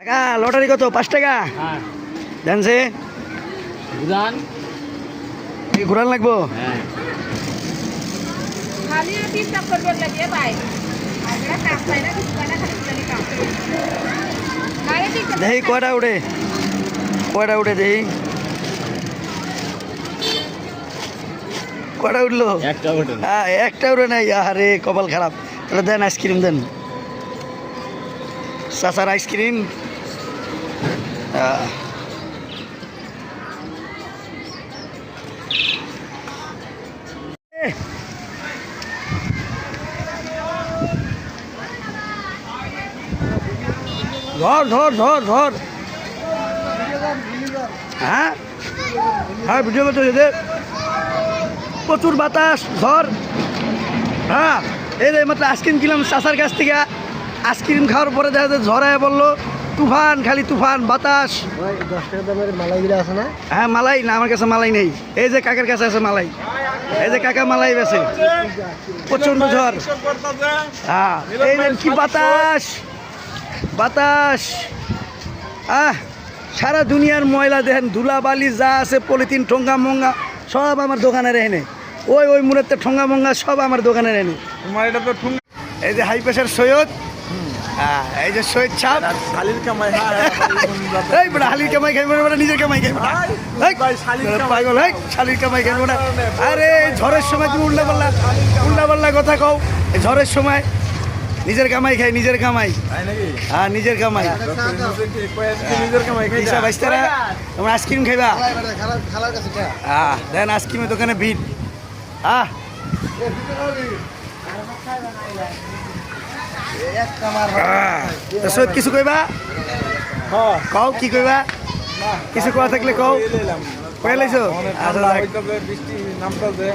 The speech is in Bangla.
টাকা লটারি কত 5 টাকা হ্যাঁ দেন সে উড়ান ঘুরান লাগবো হ্যাঁ खाली तीन टप कर लगे भाई आगड़ा काट पाए ना कुछ बना खाली चले काम गाड़ी ठीक है দেহি কয়টা উঠে দেহি কয়টা উঠলো একটা বটন হ্যাঁ একটা উঠে নাই আরে কপাল খারাপ তাহলে দেন আইসক্রিম দেন চাচার আইসক্রিম ধর ধর ধর ধর হ্যাঁ হ্যাঁ ভিডিও করতে যেতে প্রচুর বাতাস ঝড় হ্যাঁ এই যে মাত্র আইসক্রিম কিনলাম চাচার কাছ থেকে আইসক্রিম খাওয়ার পরে দেখা যায় ঝড়ায় বললো তুফান খালি তুফান বাতাস 10 টাকা দামের মালাইগুলো আছে না? হ্যাঁ মালাই না আমার কাছে মালাই নেই এই যে কাকার কাছে আছে মালাই এই যে কাকা মালাই বেছে প্রচন্ড ঝড় হ্যাঁ এই যে কি বাতাস বাতাস সারা দুনিয়ার ময়লা দেখেন ধুলাবালি যা আছে পলিথিন ঠোঙ্গা মঙ্গা সব আমার দোকানে রেনে ওই মুহূর্তে ঠোঙ্গা মঙ্গা সব আমার দোকানে রেনে এই যে হাই প্রেশার সৈয়দ এই যে সৈয়দ ছাপ শালির কামাই এই বড় হালির কামাই খাইবো না নিজের কামাই খাইবো না পাগল হয় শালির কামাই খাইবো না আরে ঝড়ের সময় তুমি উল্টা পাল্লা কথা কও এই ঝড়ের সময় নিজের কামাই খাই নিজের কামাই হ্যাঁ নিজের কামাই হিসাব আসতারা তোমরা আইসক্রিম খাইবা খালার কাছে কে? হ্যাঁ দেন আইসক্রিমের দোকানে ভিড় হ্যাঁ এক কামার তো সৈয়দ কিছু কইবা কও কি কইবা কিছু কথা থাকলে কও কয়ে লাইছো আচ্ছা বৃষ্টি নামটা যে